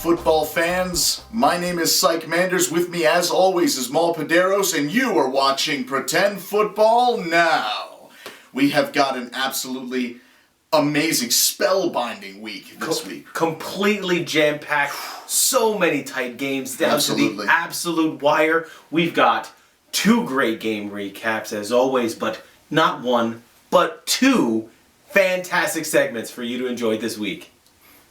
football fans. My name is Psych Manders. With me, as always, is Mal Paderos, and you are watching Pretend Football Now. We have got an absolutely amazing, spellbinding week this week. Completely jam-packed. So many tight games down to the absolute wire. We've got two great game recaps, as always, but not one, but two fantastic segments for you to enjoy this week.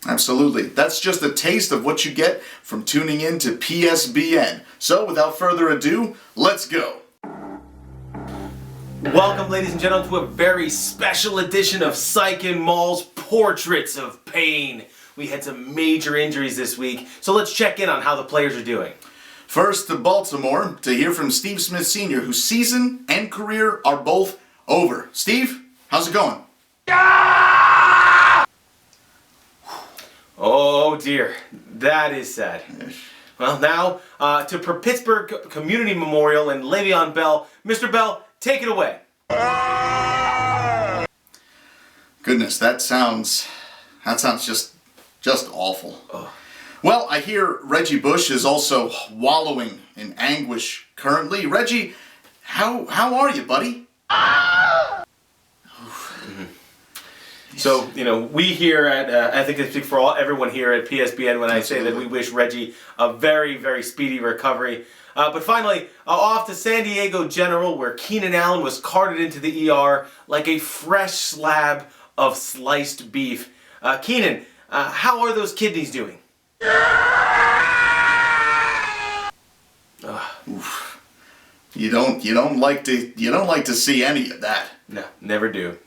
Absolutely. That's just a taste of what you get from tuning in to PSBN. So, without further ado, let's go. Welcome, ladies and gentlemen, to a very special edition of Psych and Mal's Portraits of Pain. We had some major injuries this week, so let's check in on how the players are doing. First to Baltimore to hear from Steve Smith Sr., whose season and career are both over. Steve, how's it going? Oh dear, that is sad. Well, now to Pittsburgh Community Memorial and Le'Veon Bell. Mr. Bell, take it away. Goodness, that sounds just awful. Oh. Well, I hear Reggie Bush is also wallowing in anguish currently. Reggie, how are you, buddy? So, we here at, I think I speak for everyone here at PSBN when I say that we wish Reggie a very, very speedy recovery. But finally, off to San Diego General, where Keenan Allen was carted into the ER like a fresh slab of sliced beef. Keenan, how are those kidneys doing? Oof. You don't like to see any of that. No, never do.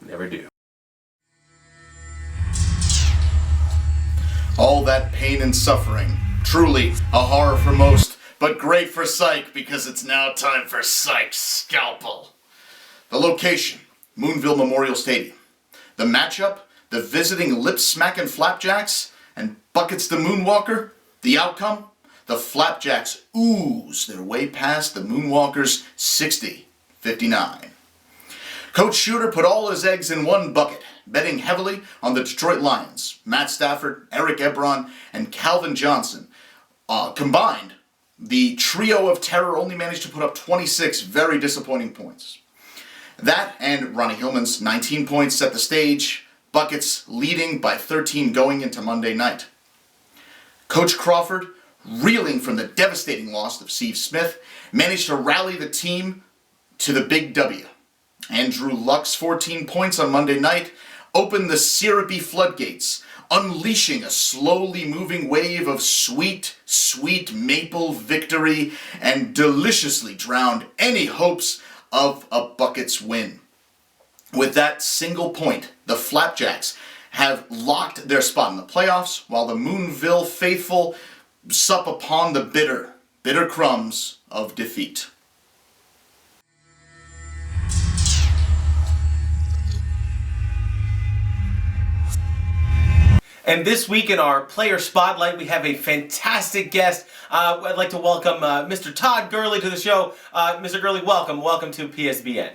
All that pain and suffering. Truly a horror for most, but great for Psych because it's now time for Psych's scalpel. The location, Moonville Memorial Stadium. The matchup, the visiting lip-smacking Flapjacks and Buckets the Moonwalker. The outcome, the Flapjacks ooze their way past the Moonwalkers 60-59. Coach Shooter put all his eggs in one bucket, betting heavily on the Detroit Lions. Matt Stafford, Eric Ebron, and Calvin Johnson. Combined, the trio of terror only managed to put up 26 very disappointing points. That and Ronnie Hillman's 19 points set the stage, Buckets leading by 13 going into Monday night. Coach Crawford, reeling from the devastating loss of Steve Smith, managed to rally the team to the big W. Andrew Luck's 14 points on Monday night opened the syrupy floodgates, unleashing a slowly moving wave of sweet, sweet maple victory and deliciously drowned any hopes of a Buckets win. With that single point, the Flapjacks have locked their spot in the playoffs, while the Moonville faithful sup upon the bitter crumbs of defeat. And this week in our player spotlight, we have a fantastic guest. I'd like to welcome Mr. Todd Gurley to the show. Mr. Gurley, welcome to PSBN.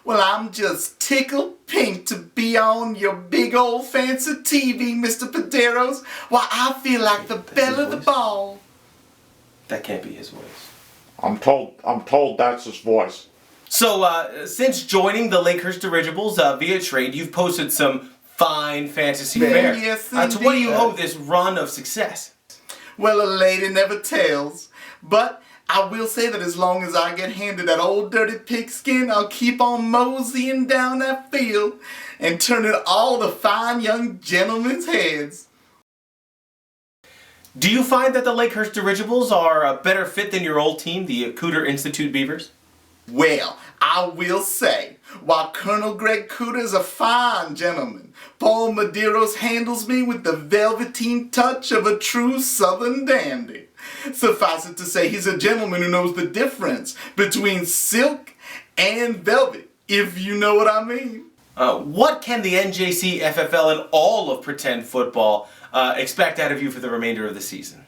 Well, I'm just tickled pink to be on your big old fancy TV, Mr. Paderos. Why, I feel like the belle of the ball. That can't be his voice. I'm told that's his voice. So, since joining the Lakehurst Dirigibles via trade, you've posted some fine fantasy fare. Yes, to what do you owe this run of success? Well, a lady never tells, but I will say that as long as I get handed that old dirty pigskin, I'll keep on moseying down that field and turning all the fine young gentlemen's heads. Do you find that the Lakehurst Dirigibles are a better fit than your old team, the Cooter Institute Beavers? Well, I will say, while Colonel Greg Cooter is a fine gentleman, Paul Medeiros handles me with the velveteen touch of a true southern dandy. Suffice it to say, he's a gentleman who knows the difference between silk and velvet, if you know what I mean. What can the NJC, FFL, and all of Pretend Football expect out of you for the remainder of the season?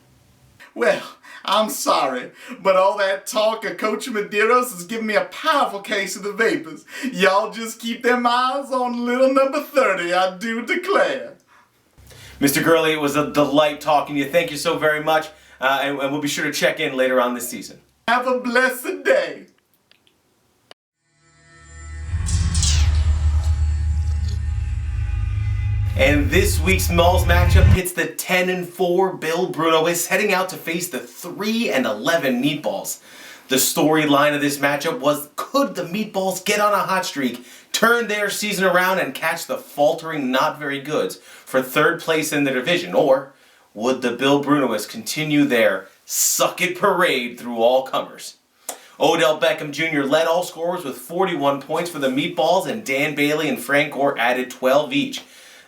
Well, I'm sorry, but all that talk of Coach Medeiros is giving me a powerful case of the vapors. Y'all just keep them eyes on little number 30, I do declare. Mr. Gurley, it was a delight talking to you. Thank you so very much, and we'll be sure to check in later on this season. Have a blessed day. And this week's Malls matchup pits the 10-4 Bill Brunoists heading out to face the 3-11 Meatballs. The storyline of this matchup was, could the Meatballs get on a hot streak, turn their season around, and catch the faltering Not Very Goods for third place in the division? Or would the Bill Brunoists continue their suck-it parade through all comers? Odell Beckham Jr. led all scorers with 41 points for the Meatballs, and Dan Bailey and Frank Gore added 12 each.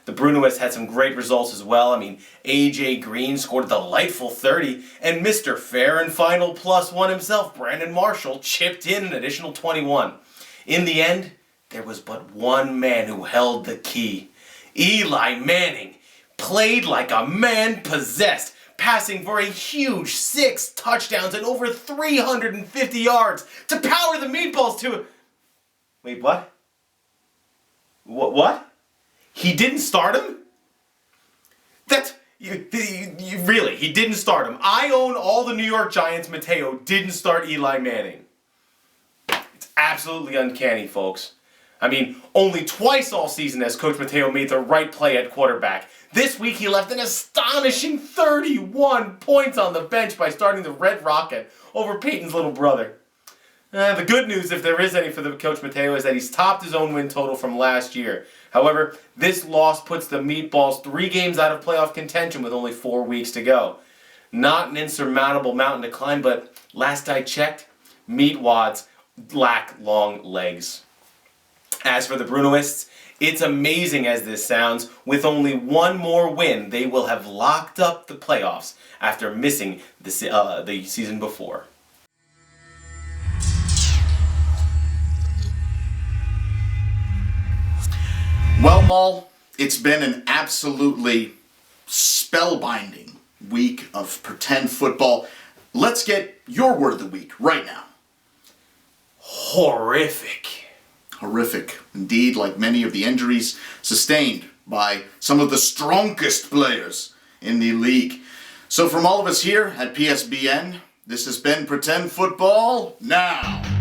The Brunoists had some great results as well. I mean, A.J. Green scored a delightful 30, and Mr. Fair and Final +1 himself, Brandon Marshall, chipped in an additional 21. In the end, there was but one man who held the key. Eli Manning played like a man possessed, passing for a huge 6 touchdowns and over 350 yards to power the Meatballs to... Wait, what? What? He didn't start him? Really, he didn't start him. I own all the New York Giants. Mateo didn't start Eli Manning. It's absolutely uncanny, folks. I mean, only twice all season has Coach Mateo made the right play at quarterback. This week he left an astonishing 31 points on the bench by starting the Red Rocket over Peyton's little brother. The good news, if there is any for the Coach Mateo, is that he's topped his own win total from last year. However, this loss puts the Meatballs 3 games out of playoff contention with only 4 weeks to go. Not an insurmountable mountain to climb, but last I checked, Meatwads lack long legs. As for the Brunoists, it's amazing as this sounds, with only one more win, they will have locked up the playoffs after missing the season before. Well, Maul, it's been an absolutely spellbinding week of pretend football. Let's get your word of the week right now. Horrific. Horrific, indeed, like many of the injuries sustained by some of the strongest players in the league. So from all of us here at PSBN, this has been Pretend Football Now.